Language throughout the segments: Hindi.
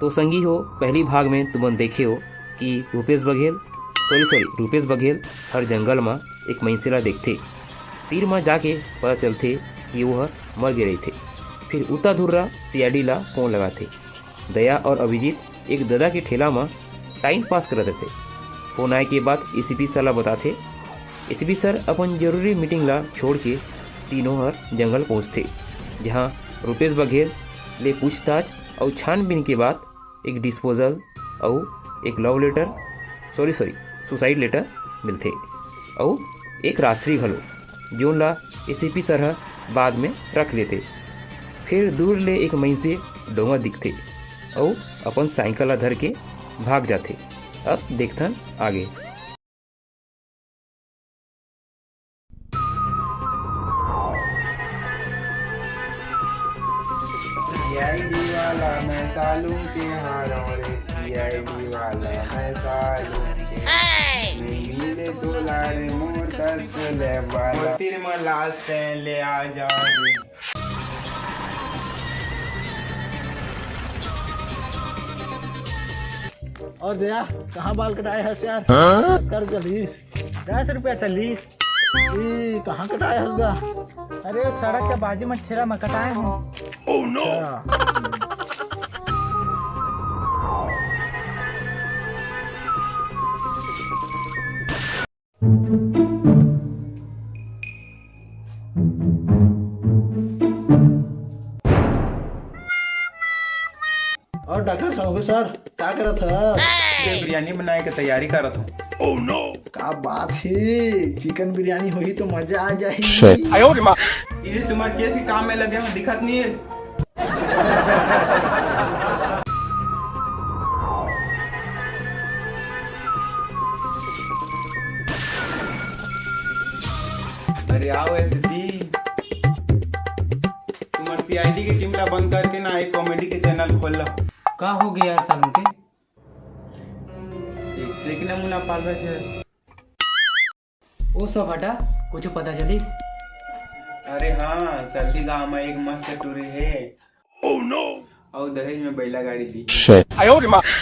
तो संगी हो, पहली भाग में तुमन देखे हो कि रूपेश बघेल हर जंगल में एक मइनसे देखते। तीर में जाके पता चलते कि वह मर गए थे। फिर उता धुर्रा सीआईडी ला फोन लगाते। दया और अभिजीत एक दादा के ठेला में टाइम पास करते थे। फोन आए के बाद एसीपी सर ला बताते। एसीपी सर अपन जरूरी मीटिंग ला छोड़ के तीनों हर जंगल पहुँचते, जहाँ रूपेश बघेल ले पूछताछ और छानबीन के बाद एक डिस्पोजल और एक लव लेटर सुसाइड लेटर मिलते और एक राशि घलो जोन ला एसीपी सर बाद में रख लेते। फिर दूर ले एक मइनसे डोंगा दिखते और अपन साइकिल धर के भाग जाते। अब देखथन आगे। सीआईडी वाला मैं सालू के हारों रे, सीआईडी वाला मैं सालू के नीले डोलार मोर दस ले वाला तीर में लास्ट ले आ जा रे। और दया कहाँ बाल कटाए है यार? कर चलीस 10 रुपया चलीस। कहाँ कटाए हसगा? अरे सड़क के बाजू में ठेला में कटाए हूँ। Oh no. और डॉक्टर साहब सर क्या कर रहा था? बिरयानी बनाने की तैयारी कर रहा था। ओह नो, क्या बात है, चिकन बिरयानी हुई तो मजा आ जाएगी। ये तुम्हारे कैसे काम में लगे हैं, दिखत नहीं है। अरे आओ ऐसे तुम्हारे सीआईडी की टीम ला बंद करके ना एक कॉमेडी के चैनल खोल लो। का हो गया यार सालों के? एक नमूना पाल रहे थे। वो सब हटा, कुछ पता चली? अरे हाँ, सल्टी गांव में एक मस्त टूरी है। Oh no. और दहेज में बैला गाड़ी दी।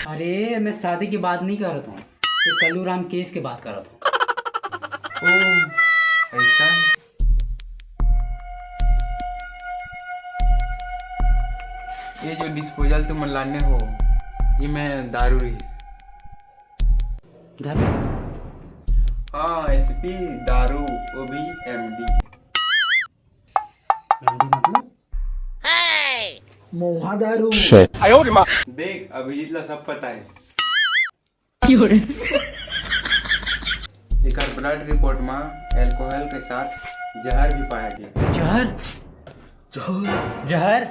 अरे मैं शादी की बात नहीं कर रहा हूँ, ये कल्लू राम केस की बात कर रहा हूँ। ओह ऐसा। ये जो डिस्पोजल तुम लाने हो, ये मैं दारू रही। हाँ एसपी दारू, वो भी एमडी। मतलब मोहा दारू। देख अभिजीत ला सब पता है। एक ब्लड रिपोर्ट में अल्कोहल के साथ जहर भी पाया गया। जहर?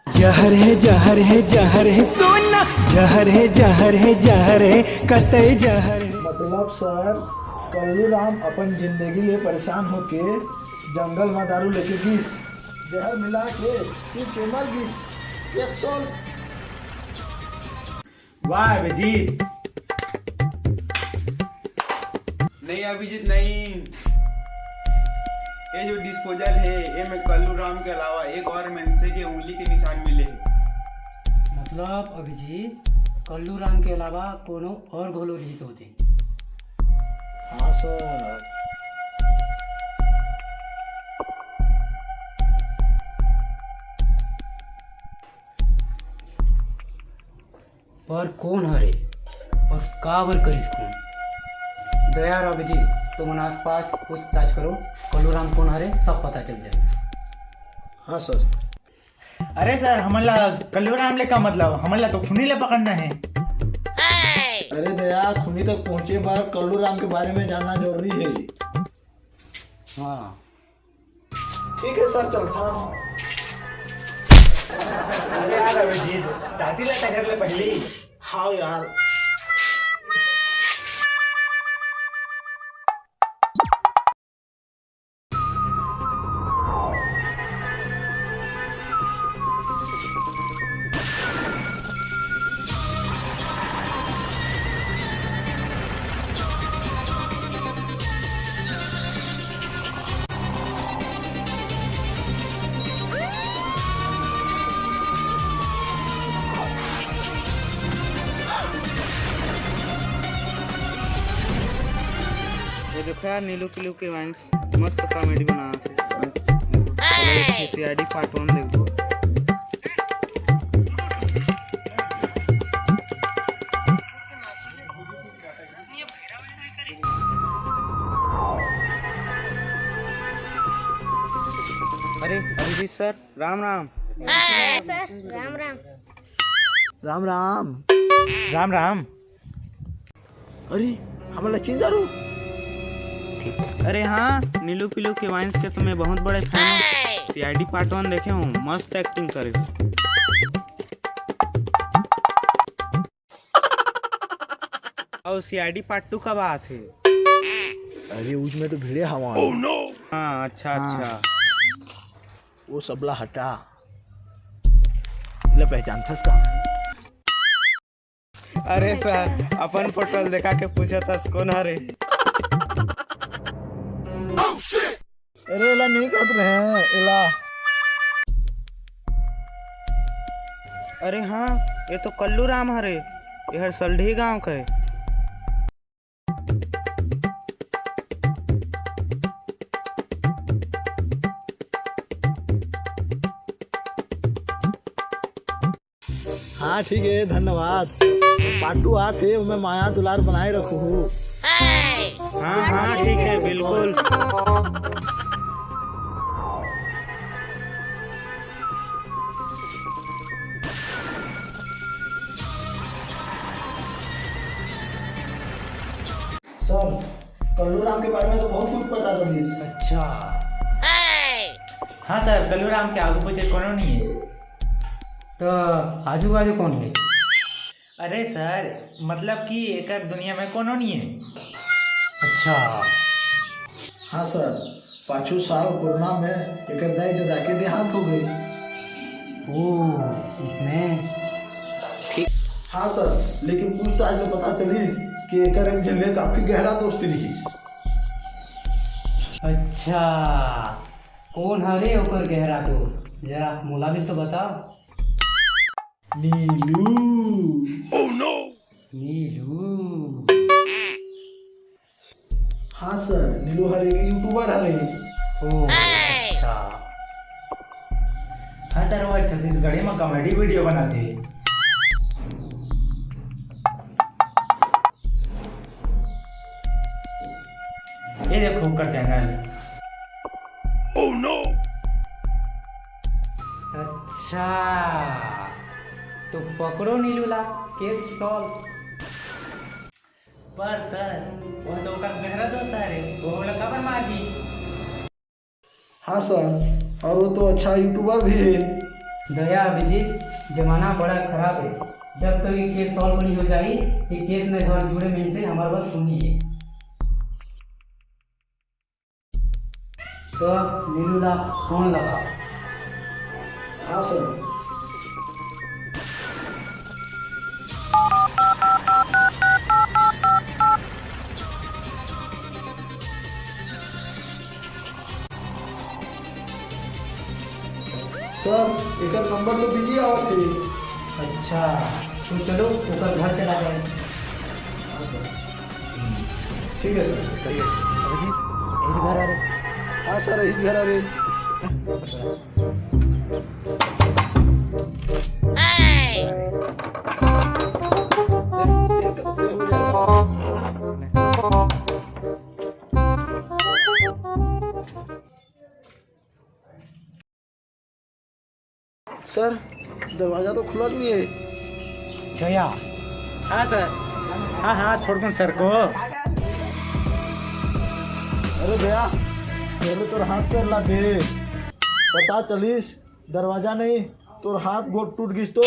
जहर है जहर है जहर है सोना, जहर है जहर है जहर है कतई जहर है। मतलब सर कल्लू राम अपन जिंदगी ले परेशान होके जंगल में दारू लेके गिस, जहर मिला के तू के मर गिस। ये सोल। वाह अभिजीत। नहीं अभिजीत नहीं, ये जो डिस्पोजल है ये में कल्लू राम के अलावा एक और मनुष्य के उंगली के निशान मिले हैं। मतलब अभिजीत कल्लू राम के अलावा कोनो और घोलो रिलीज होते? हाँ सर। पर कौन हरे और काबर करिस कौन? दया और अभिजीत तुम आस पास पूछताछ करो, कल्लू राम कौन हरे सब पता चल जाए। हाँ सर। अरे सर हमला कल्लू राम ले का मतलब, हमला तो खूनी ले पकड़ना है। अरे दया, खूनी तक पहुंचे बार कल्लू राम के बारे में जानना जरूरी है। हाँ ठीक है सर, चलता हूँ। अरे यार अभिजीत टाटी ले टकर ले पहली। हाँ यार। देखो यार नीलू पिलू के वाइंस मस्त कॉमेडी बना थे। सीआईडी पार्ट 1 देखो। अरे अभिजीत सर राम राम। सर राम राम। राम राम। राम राम। अरे हमारा चिंजारू। अरे हाँ नीलू पिलू के वाइंस के तो मैं बहुत बड़े फैन हूँ। सीआईडी पार्ट 1 देखे हूँ, मस्त एक्टिंग करे। और सीआईडी पार्ट 2 कब आते थे? अरे उसमें तो भिड़े हवा। हाँ अच्छा अच्छा। वो सबला हटा ले पहचान था। अरे सर अपन फोटो देखा के पूछा था कौन हरे। अरे एला नहीं कहते रहे एला। अरे हाँ ये तो कल्लू राम हरे, ये हर सलढी गांव का है। हाँ ठीक है धन्यवाद। पाटू आते मैं माया दुलार बनाए रखू हूँ। हाँ हाँ ठीक है बिल्कुल। सर कल्लू राम के बारे में तो बहुत कुछ पता चली। अच्छा हाँ सर, कल्लू राम के आगू पीछे कोनो नहीं है। तो आजू बाजू कौन है? अरे सर मतलब कि एक दुनिया में कोनो नहीं है। अच्छा हाँ सर 5 साल कोरोना में एक दाई दादा के देहांत हो गई। ओ इसमें। हाँ सर लेकिन पूछताछ में पता चली कि एक जिले काफी गहरा दोस्ती रही। अच्छा कौन हरे ओकर गहरा दोस्त, जरा मोला भी तो बताओ। नीलू। नीलू। हाँ सर नीलू हरे यूट्यूबर हरे। ओ अच्छा। हाँ सर वो छत्तीसगढ़ी में कॉमेडी वीडियो बनाते हैं। ये देखो उनका चैनल। अच्छा तो पकड़ो नीलूला, केस सॉल्व। पर सर वो तो का गहरा दोस्त है रे, वो वाला खबर मांगी। हाँ सर और वो तो अच्छा यूट्यूबर भी है। दया अभिजीत जमाना बड़ा खराब है। जब तक ये केस सॉल्व नहीं हो जाए ये केस में घर जुड़े में से हमारे बात सुनिए। तो नीलूला फोन लगा। हाँ सर सर एक नंबर तो बिजी आवत थे। अच्छा तो चलो ऊपर घर चला जाए। हाँ सर ठीक है सर सही है। अभिजीत घर आ रहे। हाँ सर यही घर आ रहे। सर दरवाजा तो खुला नहीं है। दया। हाँ सर। हाँ हाँ छोड़ सर को। अरे भैया पहले तोर हाथ पैर ला दे, पता चलिस दरवाजा नहीं तोर हाथ गोड़ टूट गिस तो।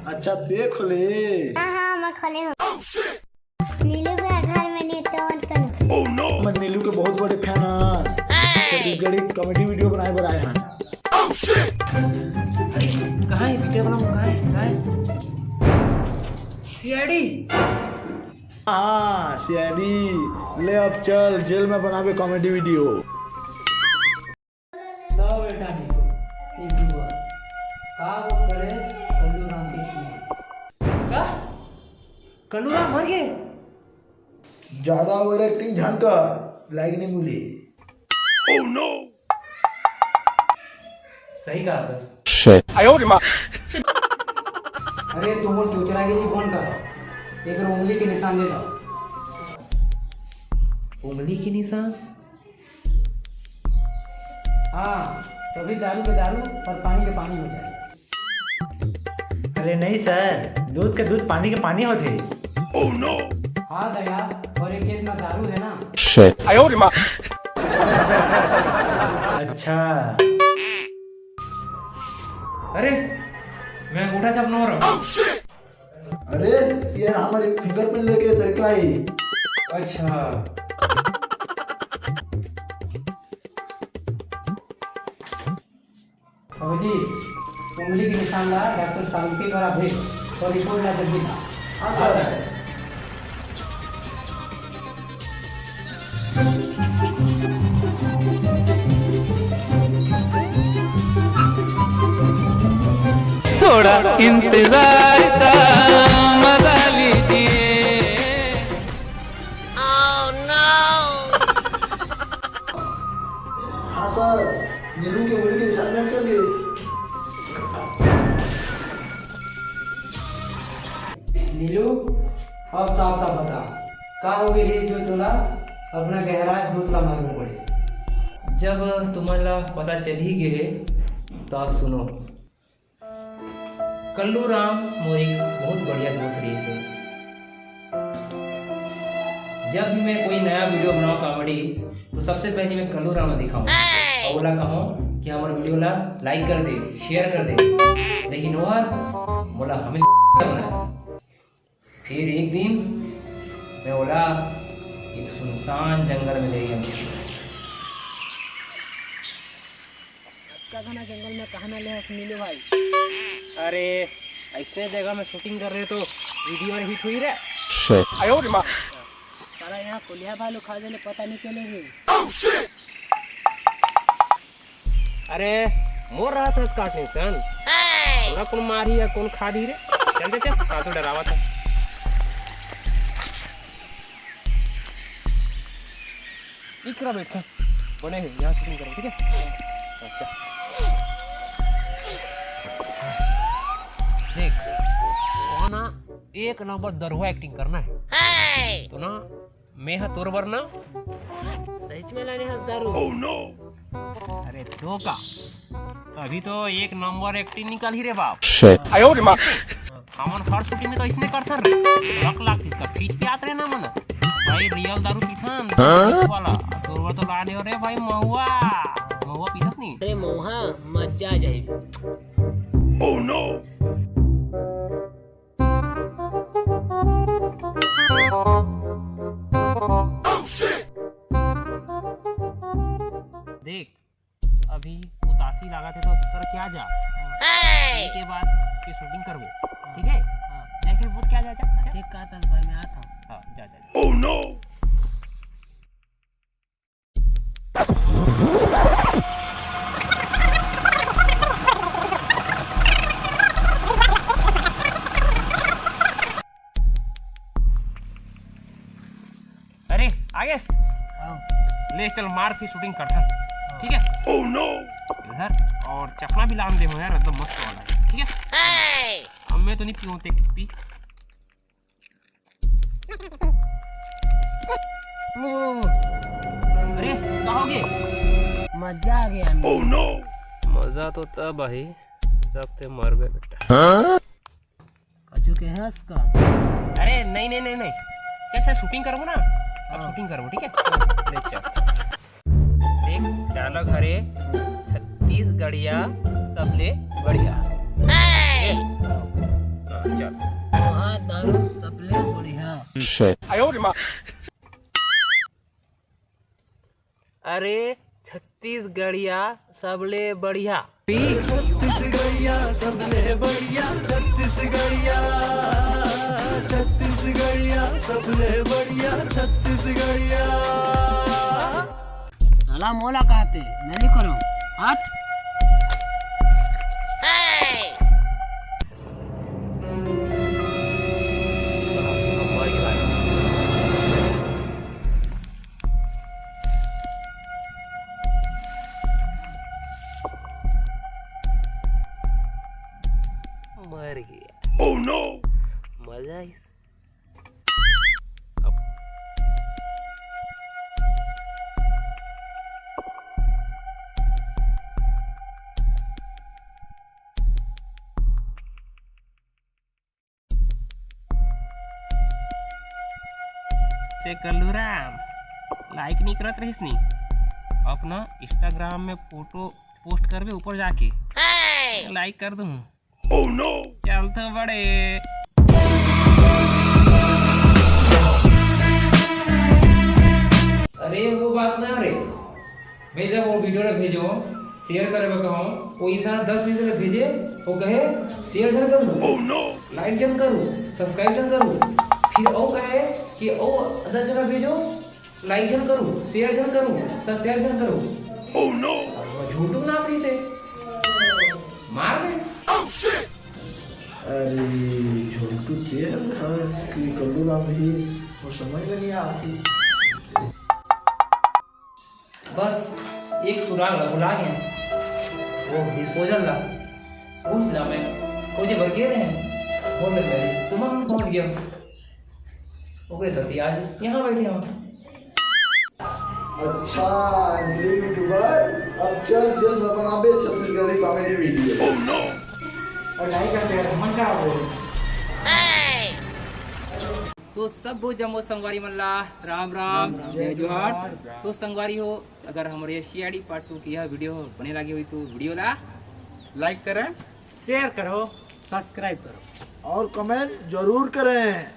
अच्छा देख ले। हाँ मैं खोले हूँ। नीलू भैया घर में नहीं तो ऑन करो। मैं नीलू के बहुत बड़े फैन हैं। छत्तीसगढ़ी कॉमेडी वीडियो बनाए बनाए हैं। कहाँ है वीडियो बनाऊँ? कहाँ है सीआईडी? हाँ सीआईडी ले अब चल जेल में बनावे कॉमेडी वीडियो। तो बेटा नीलू एक हुआ का वो करे कल्लू राम के का कल्लू राम मर गए। ज्यादा ओवर एक्टिंग ध्यान कर लाइक नहीं मिली। सही कहा था। अरे तुम वो चोचला के जी कौन कर एक उंगली के निशान ले लो। उंगली के निशान? हाँ तभी दारू के दारू और पानी के पानी हो जाए। अरे नहीं सर, दूध के दूध पानी के पानी होते। हाँ दया और एक केस में दारू है ना। अच्छा अरे मैं अंगूठा छापना हो रहा हूँ। अरे ये हमारे फिंगरप्रिंट लेके तरीका ही। अच्छा बाबू जी उंगली के निशान ला डॉक्टर साहब के द्वारा भेज और रिपोर्ट ला जल्दी ला। हाँ सर। थोड़ा इंतजार का मजा लीजिए। हाँ सर नीलू के उंगली के निशान में कर लिए। नीलू अब साफ साफ बता का हो गई जो तोला अपना गहरा घोसला मारने पड़े। जब तुम्हाला पता चल ही गए तो सुनो। कल्लू राम मोर एक बहुत बढ़िया दोस्त रही से। जब भी मैं कोई नया वीडियो बनाऊँ कॉमेडी तो सबसे पहले मैं कल्लू राम दिखाऊँ और बोला कहूँ कि हमारे वीडियो ला लाइक कर दे शेयर कर दे, लेकिन वह बोला हमें बना। फिर एक दिन मैं बोला एक सुनसान जंगल में ले गया। जंगल में कहा ले नीलू भाई। अरे ऐसे जगह में शूटिंग कर रहे तो वीडियो हिट हुई रे। सारा यहाँ पुलिया भालू खा देने पता नहीं चलेगी। अरे मोर रहा था काटने सन हमरा कौन मारी या कौन खा दी रे। चल चल चल का तो डरावा था। इकरा बैठ बने हैं यहाँ शूटिंग करो ठीक है। अच्छा देख वहाँ ना एक नंबर दरहुआ एक्टिंग करना है तो ना मैं है तोर वरना सच में लाने हाथ दारू। अरे तो का अभी तो एक नंबर एक्टिंग निकाल ही रे बाप। हमन हर शूटिंग में तो इसने करता रे लाख इसका फीस पे आते रहे ना मन भाई रियल दारू पीथन वाला तोर तो लाने रे भाई महुआ पीथस नहीं। अरे मौहा मजा आ जाए। Oh no! देख अभी उदासी लगा थे तो कर क्या जा के बाद की शूटिंग करबो ठीक है। जाके बहुत क्या जा ठीक कहा था भाई मैं आता हूं। हां जा जा। Oh no! अरे आगे ले चल मार की शूटिंग करता ठीक है। Oh no! इधर और चकना भी लाम दे हो यार एकदम मस्त वाला ठीक है। अब मैं तो नहीं पीऊँ ते पी। अरे कहोगे मजा आ गया। Oh no! मजा तो तब आई जब ते मर गए बेटा। कचू के हंस का। अरे नहीं नहीं नहीं नहीं चल शूटिंग करो ना अब शूटिंग करो ठीक है। ले चल देख डायलॉग हरे छत्तीसगढ़िया सबले बढ़िया। चल वहाँ दारू सबले बढ़िया। अरे छत्तीसगढ़िया सबले बढ़िया। छत्तीसगढ़िया सबले बढ़िया छत्तीसगढ़िया छत्तीस छत्तीसगढ़िया सबले बढ़िया छत्तीसगढ़िया। साला मोला कहते मैं नहीं करूँ हट। मर गया। ओह नो, मजा आई। से कल्लूराम लाइक नहीं करत रहीस नी, अपना इंस्टाग्राम में फोटो पोस्ट करबे ऊपर जाके लाइक कर दूं। ओह नो, चल तो बड़े। अरे वो बात ना रे, भेजा वो वीडियो रे भेजो, शेयर करे कहो। कोई इंसान 10 मिनट ले भेजे वो कहे शेयर जन करूं, ओह नो, लाइक जन करूं, सब्सक्राइब जन करूं, फिर वो कहे कि ओ 10 जन भेजो, लाइक जन करूं, शेयर जन करूं, सब्सक्राइब जन करूं। ओह नो, झूठू ना फिर से मार दे। अरे झोंटू तेल कि कल्लू राम भी वो समझ में नहीं आती। बस एक सुराग ला भुला गया, वो डिस्पोजल ला पूछ ला। मैं खोजे भर के रहे बोल रहे तुम हम पहुंच गया। ओके सती आज यहाँ बैठे हम। अच्छा न्यू यूट्यूबर अब चल जल्द बनाबे Chhattisgarhi comedy video. Oh no, और लाइक करते हैं मन का हो। तो सब जम्मो संगवारी मल्ला राम राम जय जोहार। तो संगवारी हो, अगर हमारे सीआईडी पार्ट 2 की यह वीडियो बने लगी हुई तो वीडियो ला लाइक करें, शेयर करो, सब्सक्राइब करो और कमेंट जरूर करें।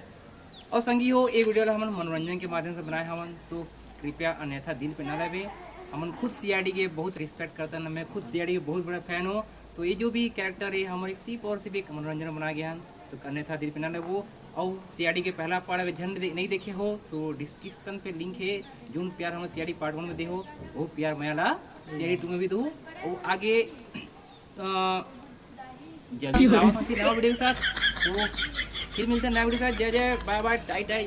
और संगी हो ये वीडियो ला हमन मनोरंजन के माध्यम से बनाए हमन, तो कृपया अन्यथा दिल पे ना लेवे। हमन खुद सीआईडी के बहुत रिस्पेक्ट करते हैं, मैं खुद सीआईडी के बहुत बड़ा फैन हूँ। तो ये जो भी कैरेक्टर है हमारे सिर्फ और सिर्फ एक मनोरंजन बना गया है, तो अन्यथा दिल पे ना लेवो। और सीआईडी के पहला पार्ट अगर झंड नहीं देखे हो तो डिस्क्रिप्शन पे लिंक है, जो प्यार हमें सीआईडी पार्ट 1 में दे हो वो प्यार मैं ला सीआईडी 2 में भी दो। और आगे जल्दी आओ वीडियो के साथ। तो फिर मिलते हैं नया वीडियो के साथ। जय जय, बाय बाय, टाइट टाइट।